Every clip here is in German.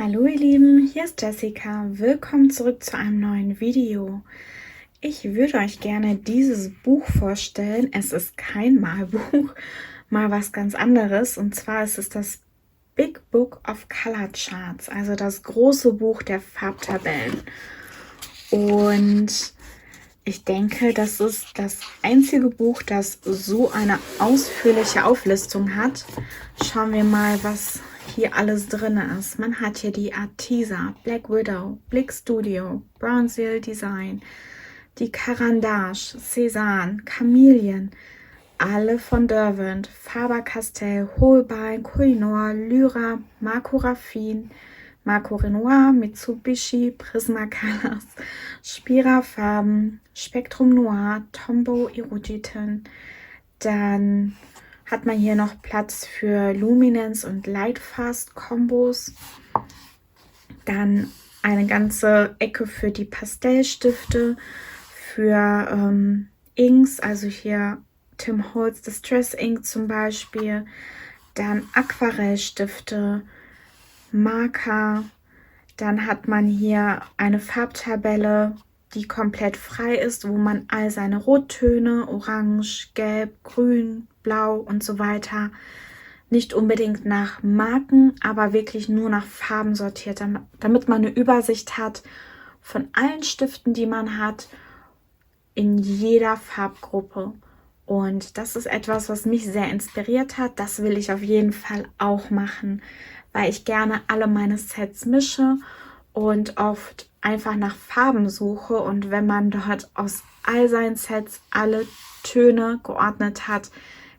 Hallo ihr Lieben, hier ist Jessica. Willkommen zurück zu einem neuen Video. Ich würde euch gerne dieses Buch vorstellen. Es ist kein Malbuch, mal was ganz anderes. Und zwar ist es das Big Book of Color Charts, also das große Buch der Farbtabellen. Und ich denke, das ist das einzige Buch, das so eine ausführliche Auflistung hat. Schauen wir mal, was hier alles drin ist. Man hat hier die Arteza, Black Widow, Blick Studio, Bronzeal Design, die Caran-d'Ache, Cézanne, Chameleon, alle von Derwent, Faber-Castell, Holbein, Koh-i-Noor, Lyra, Marco Raffin, Marco Renoir, Mitsubishi, Prismacolors, Spira Farben, Spektrum Noir, Tombow Eruditan. Dann hat man hier noch Platz für Luminance und Lightfast Kombos. Dann eine ganze Ecke für die Pastellstifte, für Inks, also hier Tim Holtz Distress Ink zum Beispiel. Dann Aquarellstifte, Marker. Dann hat man hier eine Farbtabelle, die komplett frei ist, wo man all seine Rottöne, Orange, Gelb, Grün, Blau und so weiter, nicht unbedingt nach Marken, aber wirklich nur nach Farben sortiert, damit man eine Übersicht hat von allen Stiften, die man hat, in jeder Farbgruppe. Und das ist etwas, was mich sehr inspiriert hat. Das will ich auf jeden Fall auch machen, weil ich gerne alle meine Sets mische und oft einfach nach Farben suche. Und wenn man dort aus all seinen Sets alle Töne geordnet hat,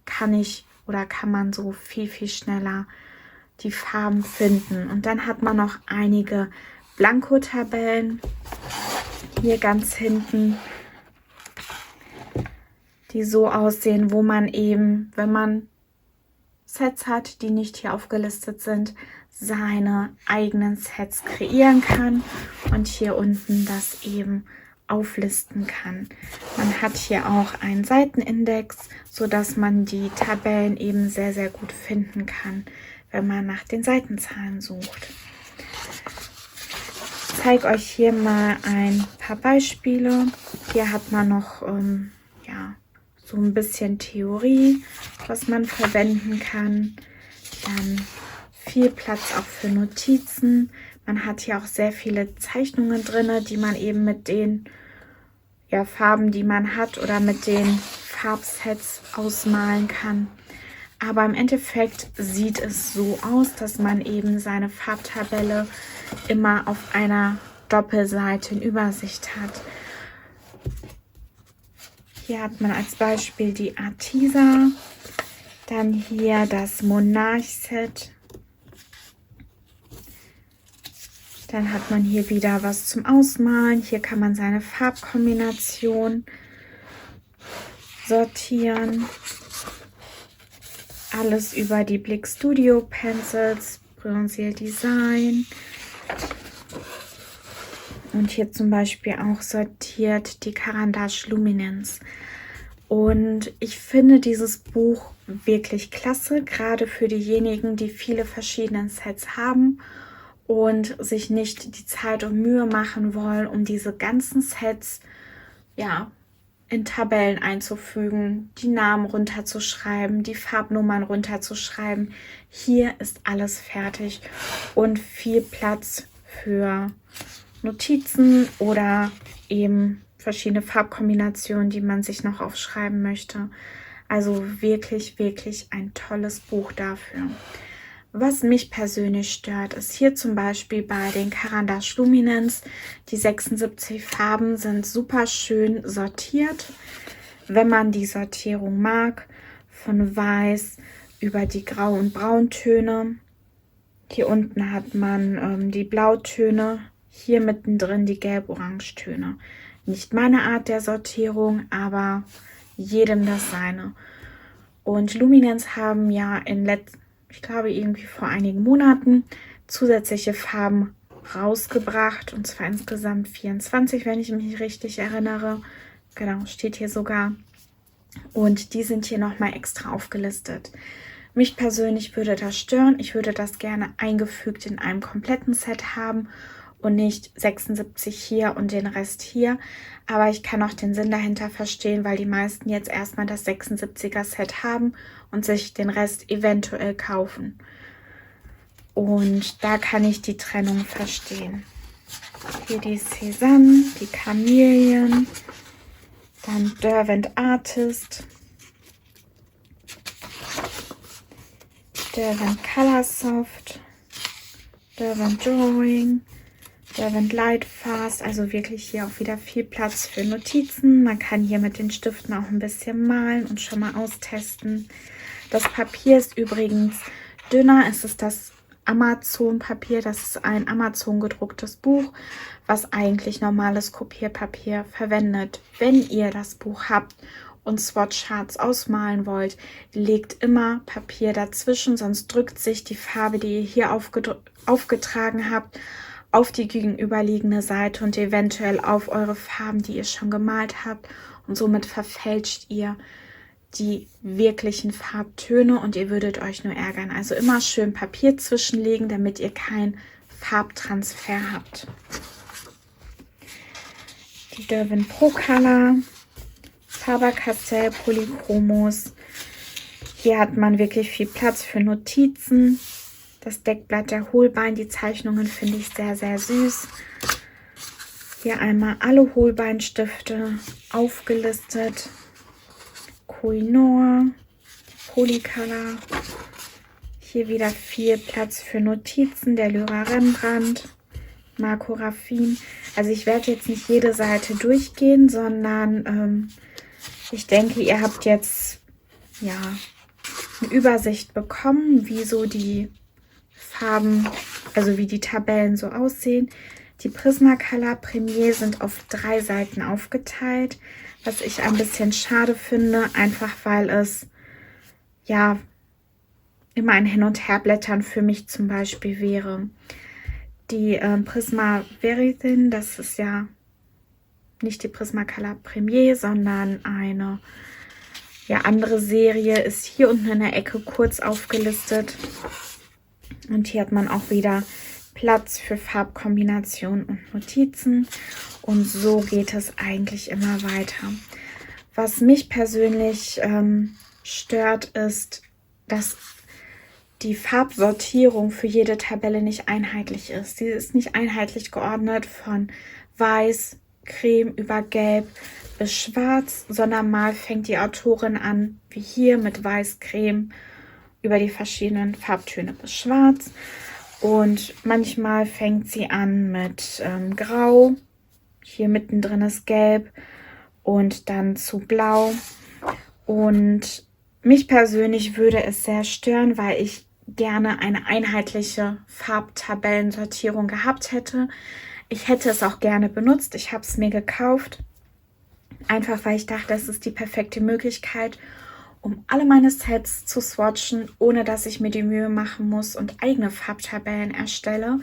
kann man so viel, viel schneller die Farben finden. Und dann hat man noch einige Blanko-Tabellen hier ganz hinten, die so aussehen, wo man eben, wenn man Sets hat, die nicht hier aufgelistet sind, seine eigenen Sets kreieren kann und hier unten das eben auflisten kann. Man hat hier auch einen Seitenindex, so dass man die Tabellen eben sehr, sehr gut finden kann, wenn man nach den Seitenzahlen sucht. Ich zeige euch hier mal ein paar Beispiele. Hier hat man noch so ein bisschen Theorie, was man verwenden kann. Dann viel Platz auch für Notizen. Man hat hier auch sehr viele Zeichnungen drin, die man eben mit den Farben, die man hat, oder mit den Farbsets ausmalen kann. Aber im Endeffekt sieht es so aus, dass man eben seine Farbtabelle immer auf einer Doppelseite in Übersicht hat. Hier hat man als Beispiel die Arteza, dann hier das Monarch-Set. Dann hat man hier wieder was zum Ausmalen. Hier kann man seine Farbkombination sortieren. Alles über die Blick Studio Pencils, Bronzeal Design. Und hier zum Beispiel auch sortiert die Caran-d'Ache Luminance. Und ich finde dieses Buch wirklich klasse, gerade für diejenigen, die viele verschiedene Sets haben und sich nicht die Zeit und Mühe machen wollen, um diese ganzen Sets in Tabellen einzufügen, die Namen runterzuschreiben, die Farbnummern runterzuschreiben. Hier ist alles fertig und viel Platz für Notizen oder eben verschiedene Farbkombinationen, die man sich noch aufschreiben möchte. Also wirklich, wirklich ein tolles Buch dafür. Was mich persönlich stört, ist hier zum Beispiel bei den Caran-d'Ache Luminance, die 76 Farben sind super schön sortiert, wenn man die Sortierung mag, von Weiß über die Grau- und Brauntöne. Hier unten hat man die Blautöne, hier mittendrin die Gelb-Orange-Töne. Nicht meine Art der Sortierung, aber jedem das seine. Und Luminance haben ja ich glaube irgendwie vor einigen Monaten zusätzliche Farben rausgebracht. Und zwar insgesamt 24, wenn ich mich richtig erinnere. Genau, steht hier sogar. Und die sind hier nochmal extra aufgelistet. Mich persönlich würde das stören. Ich würde das gerne eingefügt in einem kompletten Set haben und nicht 76 hier und den Rest hier. Aber ich kann auch den Sinn dahinter verstehen, weil die meisten jetzt erstmal das 76er Set haben und sich den Rest eventuell kaufen. Und da kann ich die Trennung verstehen. Hier die Cézanne, die Chameleon, dann Derwent Artist, Derwent Colorsoft, Derwent Drawing, Derwent Lightfast, also wirklich hier auch wieder viel Platz für Notizen. Man kann hier mit den Stiften auch ein bisschen malen und schon mal austesten. Das Papier ist übrigens dünner, es ist das Amazon-Papier, das ist ein Amazon gedrucktes Buch, was eigentlich normales Kopierpapier verwendet. Wenn ihr das Buch habt und Swatch-Charts ausmalen wollt, legt immer Papier dazwischen, sonst drückt sich die Farbe, die ihr hier aufgetragen habt, auf die gegenüberliegende Seite und eventuell auf eure Farben, die ihr schon gemalt habt, und somit verfälscht ihr die wirklichen Farbtöne und ihr würdet euch nur ärgern. Also immer schön Papier zwischenlegen, damit ihr keinen Farbtransfer habt. Die Derwent Pro Color, Faber-Castell Polychromos. Hier hat man wirklich viel Platz für Notizen. Das Deckblatt der Holbein, die Zeichnungen finde ich sehr, sehr süß. Hier einmal alle Holbeinstifte aufgelistet. Koh-i-Noor, Polycolor. Hier wieder viel Platz für Notizen. Der Lyra Rembrandt, Marco Raffin. Also ich werde jetzt nicht jede Seite durchgehen, sondern ich denke, ihr habt jetzt ja eine Übersicht bekommen, wie so die Farben, also wie die Tabellen so aussehen. Die Prismacolor Premier sind auf 3 Seiten aufgeteilt, was ich ein bisschen schade finde, einfach weil es ja immer ein Hin- und Herblättern für mich zum Beispiel wäre. Die Prisma Verithin, das ist ja nicht die Prismacolor Premier, sondern eine ja, andere Serie, ist hier unten in der Ecke kurz aufgelistet. Und hier hat man auch wieder Platz für Farbkombinationen und Notizen. Und so geht es eigentlich immer weiter. Was mich persönlich stört, ist, dass die Farbsortierung für jede Tabelle nicht einheitlich ist. Sie ist nicht einheitlich geordnet von Weiß, Creme über Gelb bis Schwarz, sondern mal fängt die Autorin an, wie hier mit Weiß, Creme über die verschiedenen Farbtöne bis Schwarz. Und manchmal fängt sie an mit Grau. Hier mittendrin ist Gelb und dann zu Blau. Und mich persönlich würde es sehr stören, weil ich gerne eine einheitliche Farbtabellensortierung gehabt hätte. Ich hätte es auch gerne benutzt. Ich habe es mir gekauft. Einfach weil ich dachte, das ist die perfekte Möglichkeit, um alle meine Sets zu swatchen, ohne dass ich mir die Mühe machen muss und eigene Farbtabellen erstelle.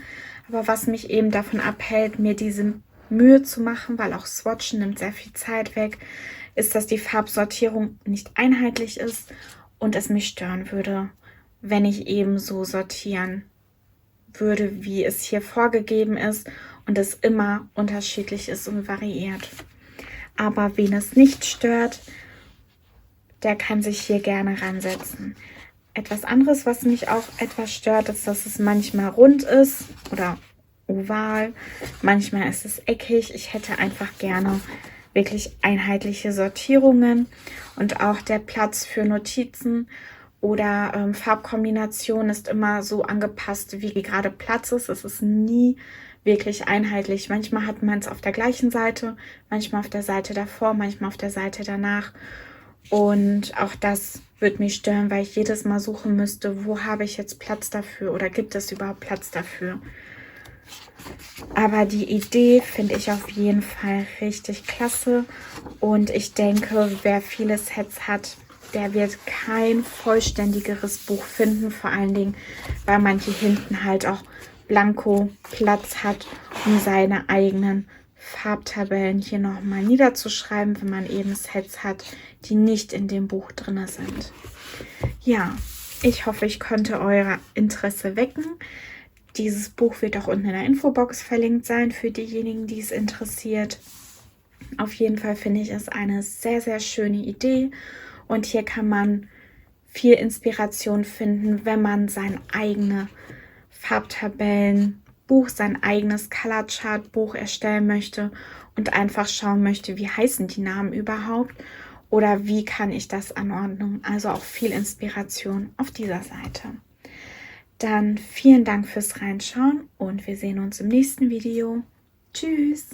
Aber was mich eben davon abhält, mir diese Mühe zu machen, weil auch Swatchen nimmt sehr viel Zeit weg, ist, dass die Farbsortierung nicht einheitlich ist und es mich stören würde, wenn ich eben so sortieren würde, wie es hier vorgegeben ist und es immer unterschiedlich ist und variiert. Aber wen es nicht stört, der kann sich hier gerne ransetzen. Etwas anderes, was mich auch etwas stört, ist, dass es manchmal rund ist oder oval. Manchmal ist es eckig. Ich hätte einfach gerne wirklich einheitliche Sortierungen und auch der Platz für Notizen oder Farbkombination ist immer so angepasst, wie gerade Platz ist. Es ist nie wirklich einheitlich. Manchmal hat man es auf der gleichen Seite, manchmal auf der Seite davor, manchmal auf der Seite danach. Und auch das würde mich stören, weil ich jedes Mal suchen müsste, wo habe ich jetzt Platz dafür oder gibt es überhaupt Platz dafür. Aber die Idee finde ich auf jeden Fall richtig klasse. Und ich denke, wer viele Sets hat, der wird kein vollständigeres Buch finden. Vor allen Dingen, weil man hier hinten halt auch blanko Platz hat, um seine eigenen Farbtabellen hier nochmal niederzuschreiben, wenn man eben Sets hat, die nicht in dem Buch drin sind. Ja, Ich hoffe, ich konnte euer Interesse wecken. Dieses Buch wird auch unten in der Infobox verlinkt sein für diejenigen, die es interessiert. Auf jeden Fall finde ich es eine sehr, sehr schöne Idee. Und hier kann man viel Inspiration finden, wenn man sein eigenes Farbtabellenbuch, sein eigenes Color Chart Buch erstellen möchte und einfach schauen möchte, wie heißen die Namen überhaupt oder wie kann ich das anordnen. Also auch viel Inspiration auf dieser Seite. Dann vielen Dank fürs Reinschauen und wir sehen uns im nächsten Video. Tschüss!